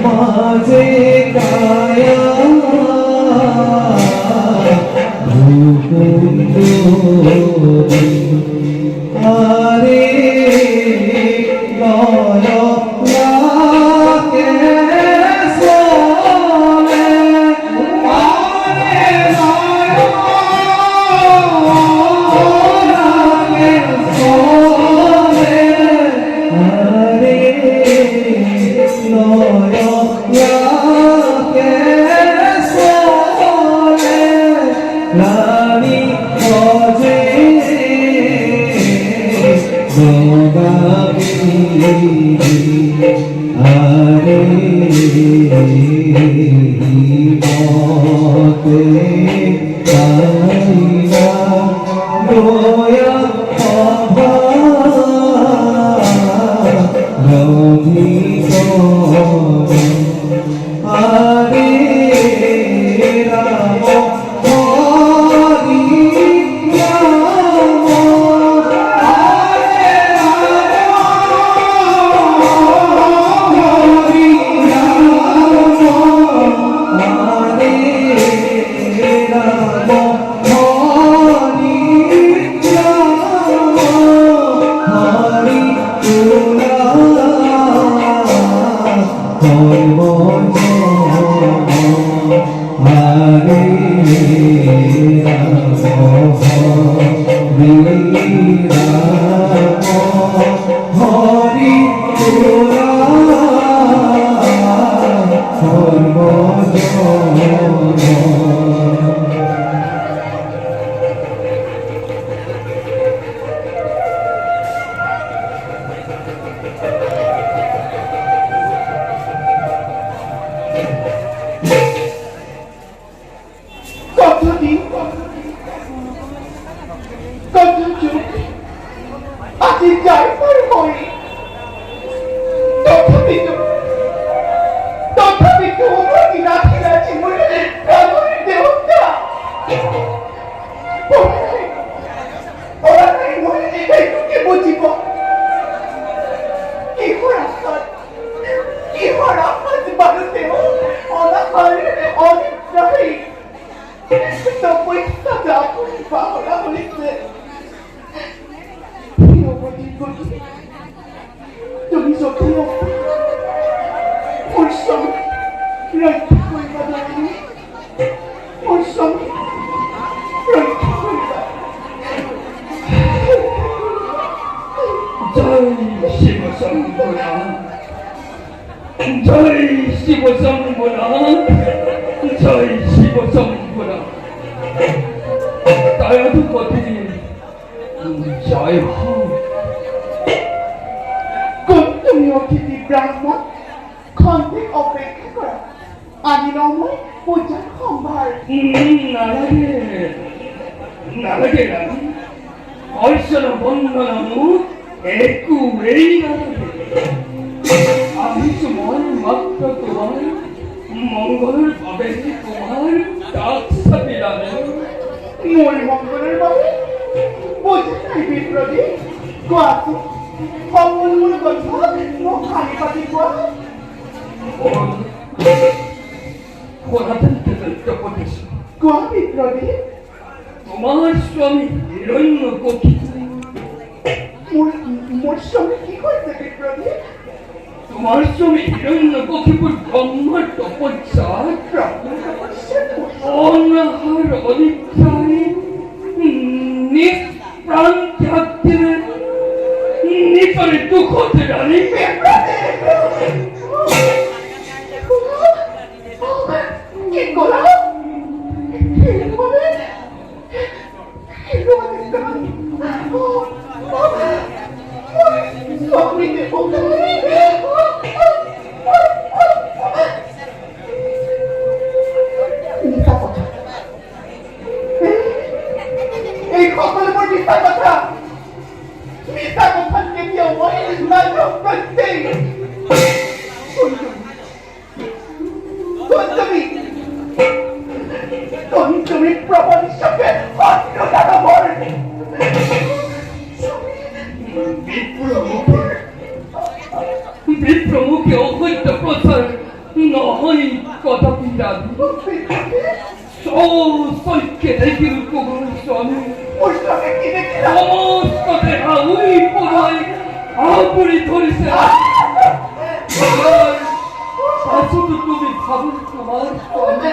মাঝে কায়া আরে তুমি প্রবল শোকে অন্য দাদা কেটে কিন্তু তোমার স্বামী ওর সঙ্গে কি দেখি সমস্ত দেখা উই পড়ায় আপনি ধরেছে শুধু তুমি ভাবো তোমার স্বামী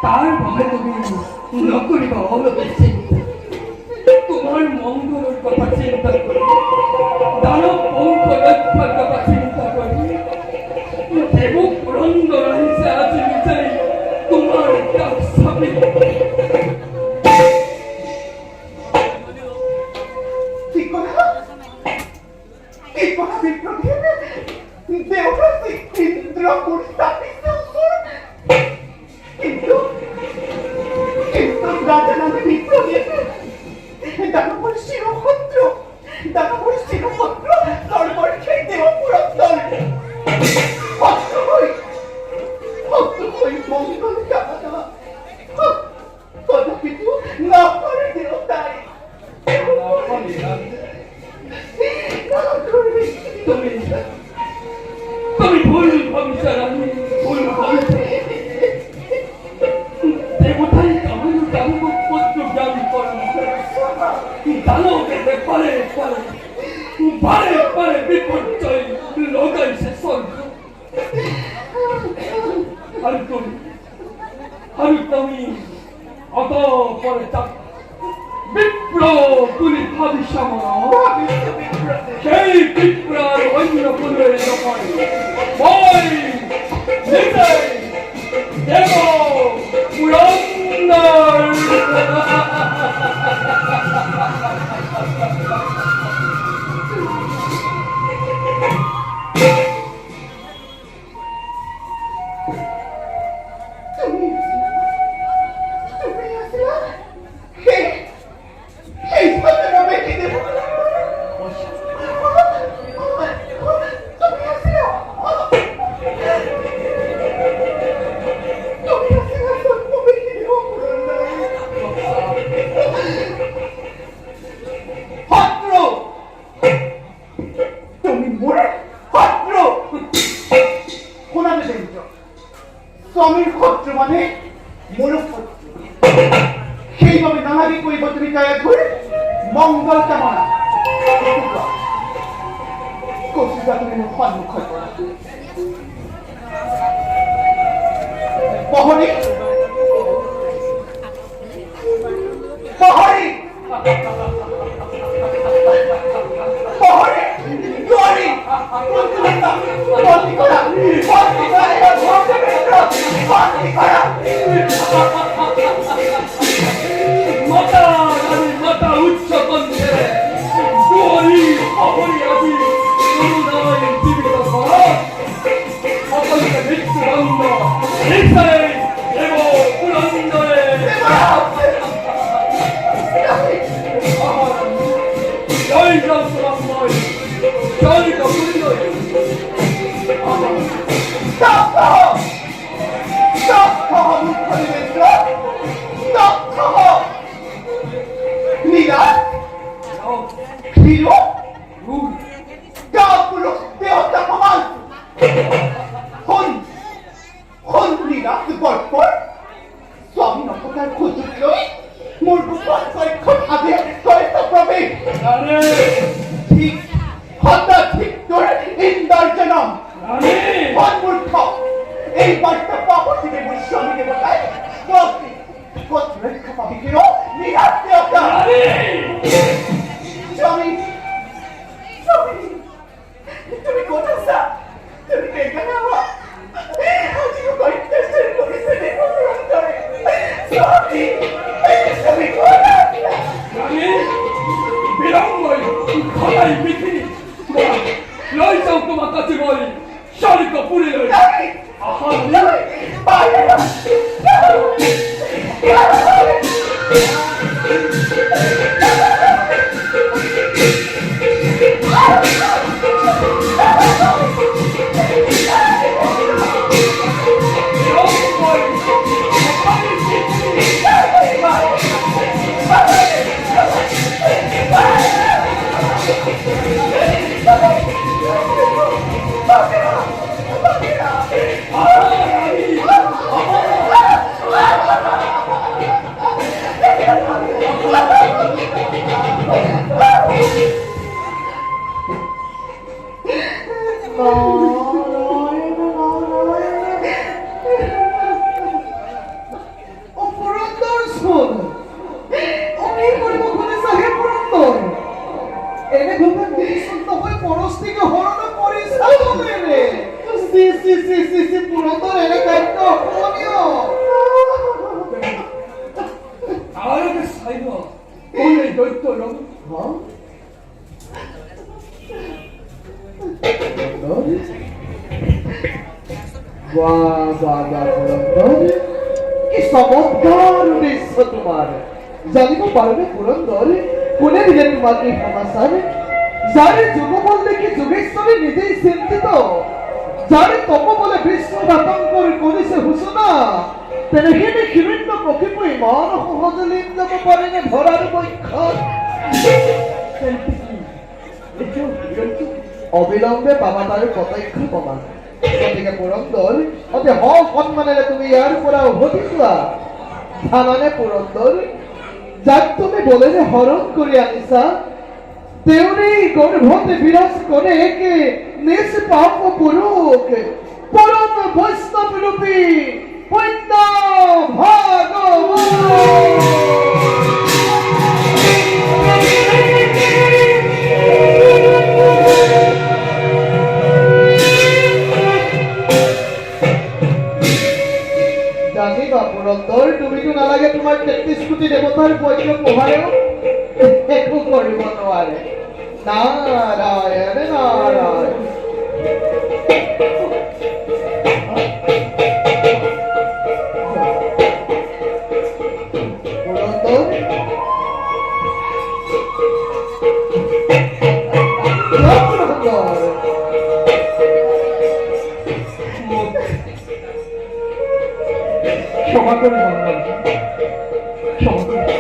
তার ভাবে তুমি নকরি বা অলোকের চিন্তা তোমার মঙ্গলের কথা চিন্তা করি দানব অঙ্ক রক্ষার কথা চিন্তা করি দেব পুরন্দ রয়েছে আজ নিজেই তোমার কাজ সামনে ঠিক কথা বিপ্লবী দেবরাজ ইন্দ্র প্রস্তাবিত কিন্তু রাজা নামে বিপ্লবী দানবর শিরোপত্র তারপর সেই দেবপুরন্দর ভক্ত হই মঙ্গল কামনা কদাপি না করে দেবতায় তুমি ভুল ভাবিছো রানী ভুল ভাবিছো দেবতাই কামনা দানব পুত্র জ্ঞান করেন দানবকে পারে বিপর্যয় লোকাইছে স্বর্গ আর তুমি অত পরে বিপ্র পুলি ভাবি সেই বিপ্রার অন্য কোনো নয় মই নিজে দেব পুরন্দর স্বামীর ক্ষত্র মানে মূলক্ষত্র সেইভাবে নানাদি পরিবর্তনিকায় ধরে মঙ্গল কামনা কৌশিকা তুমি সম্মুখ প্রহরী মাতা উচ্চ কণ্ঠে জীবিত সকলকে মৃত্যুদণ্ড পুরন্দরে জয় জয় স্বামী নক্ষত্রের খুঁজুক লই মোর বুকত কয়েকক্ষণ আগে কয়েকটা প্রবে ঠিক হঠাৎ ঠিক তোর ইন্দার জনম মূর্খ জানিব পারবে পুরন্দর কোনে দিলে তোমার এই সমাচার যারে যুগবল দেখি যোগেশ্বরী নিজেই চিন্তিত যারে তপ বলে বিশ্ব ঘাতঙ্কর করেছে ঘোষণা তেনেখিনি হিৰণ্য কশিপু ইমান সহজে লীন যাব পাৰেনে ধৰাৰ বক্ষত অবিলম্বে পাবা তাৰ প্ৰত্যক্ষ প্ৰমাণ গতিকে পুৰন্দৰ অতি সন্মানেৰে তুমি ইয়াৰ পৰা উভতি যোৱা জানানে পুৰন্দৰ যাক তুমি বলেৰে হৰণ কৰি আনিছা তেওঁৰে গৰ্ভতে বিৰাজ কৰে একে নিষ্পাপ পুৰুষ পৰম বৈষ্ণৱ ৰূপী পুণ্য ভগৱান জানিবা পুৰন্দৰ তুমিতো নালাগে তোমাৰ 33 কোটি দেৱতাৰ পৈত্ৰ পোহাৰেও একো কৰিব নোৱাৰে নাৰায়ণ নাৰায়ণ ক্ষমা করে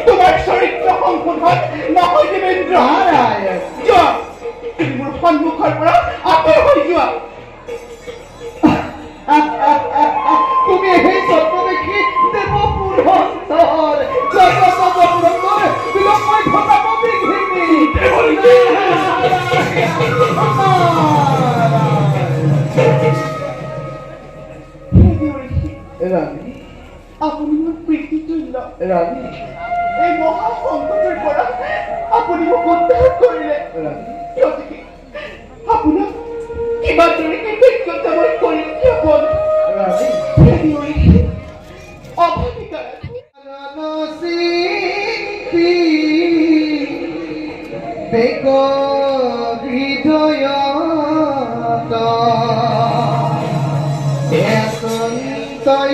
তোমার চরিত্র সংশোধন নহয় দেবেন্দ্র নারায়ণ যোৱা তুমি মোৰ সন্মুখৰ পৰা আঁতৰ হৈ যোৱা তুমি সেই স্বপ্ন দেখি দেৱ পুৰন্দৰ পুৰন্দৰ বিলম্বই ঘটাব বিঘিনি ৰাণী আপুনি মোৰ প্ৰীতিতুল্য ৰাণী এই মহা সংকটৰ পৰা আপুনি মোক উদ্ধাৰ কৰিলে গতিকে আপোনাক কিবা দৰে কৃতজ্ঞতা মই কৰিম কেৱল ৰাণী অভাৱিকা বেগ হৃদয়ত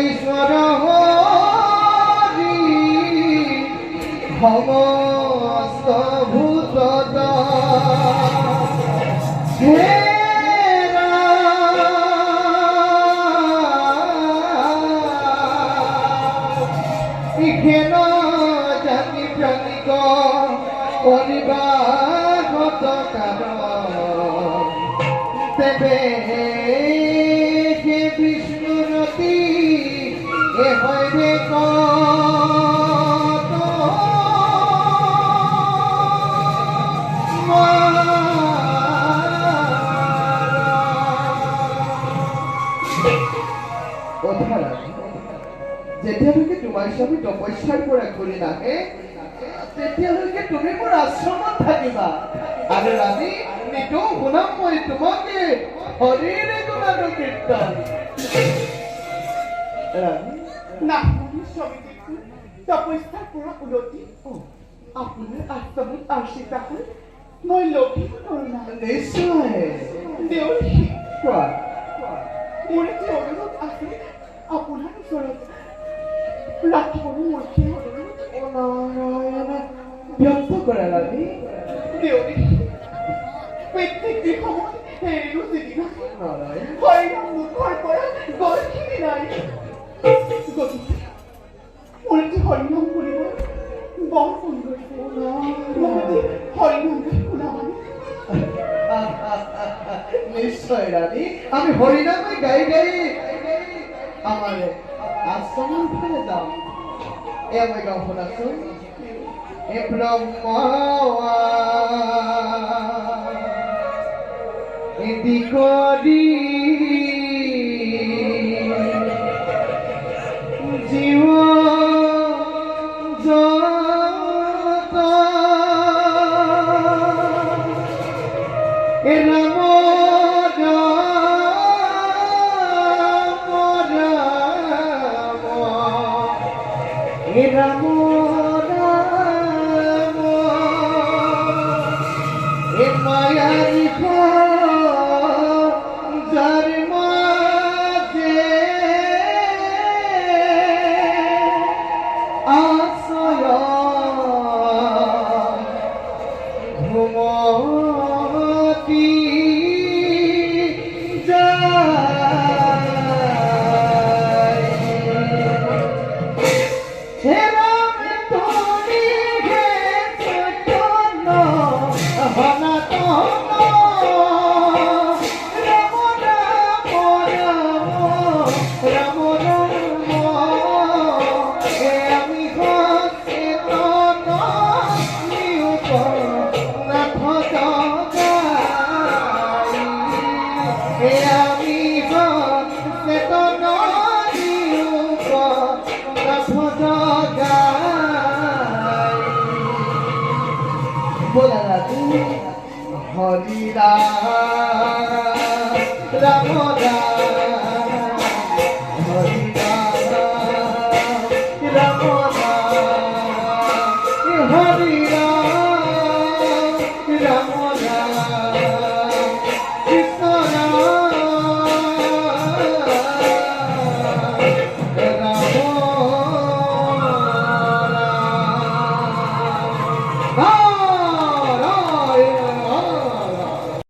ঈশ্বৰ হৰি সমস্ত ভূতত ইখেন জাতি প্রাণিক পৰিবাগত কাৰণ তেবে বিষ্ণুরতি এ হইবে যেতিয়ালৈকে তোমাৰ স্বামী তপস্যাৰ পৰা ঘূৰি নাহে তেতিয়ালৈকে তুমি মোৰ আশ্ৰমত থাকিবা আৰু ৰাণী নিতৌ শুনাম মই তোমাকে হৰিৰে গুণানুকীৰ্তন না স্বামীজী তপস্যাৰ পৰা উলটি আপোনাৰ আশ্ৰমত আশ্ৰিত হৈ মই লভিব কৰোঁ নিশ্চয় দেউৰী কোৱা মোৰ এটি অনুৰোধ আছে আপোনাৰ ওচৰত ৰাখিবলৈ মোৰ কি অনুৰোধ নাৰায়ণ ব্যক্ত কৰা ৰাণী দেউৰী প্ৰত্যেকটি সময় হেৰিও যিদিনা নাৰায়ণ হৰিনাম মুখৰ পৰা গলখিনি নাই গতিকে মোৰ এটি হৰিনাম কৰিব বৰ মন গৈছে মোক এটি হৰিনাম শুনাবানে নিশ্চয় রানী, আমি হরিনামে গাই গাই আমার আশ্রমের ফেলে দাও। এ আমি গাও শোনাচোন। এ ব্রহ্মা এদি করি জীব জগত এ রাম রাম রাম এ রাম রাম এ মায়ারি যার মাঝে আশ্রয় ঘুমতি যায় হে রাম তুমি হে চৈতন্য সনাতন রাম রাম রাম রাম হে আমি সচেতন নিউপ নাথ জগাই হে আমি সচেতন নিউপ নাথ জগাই बोला तू हरि राम राम राम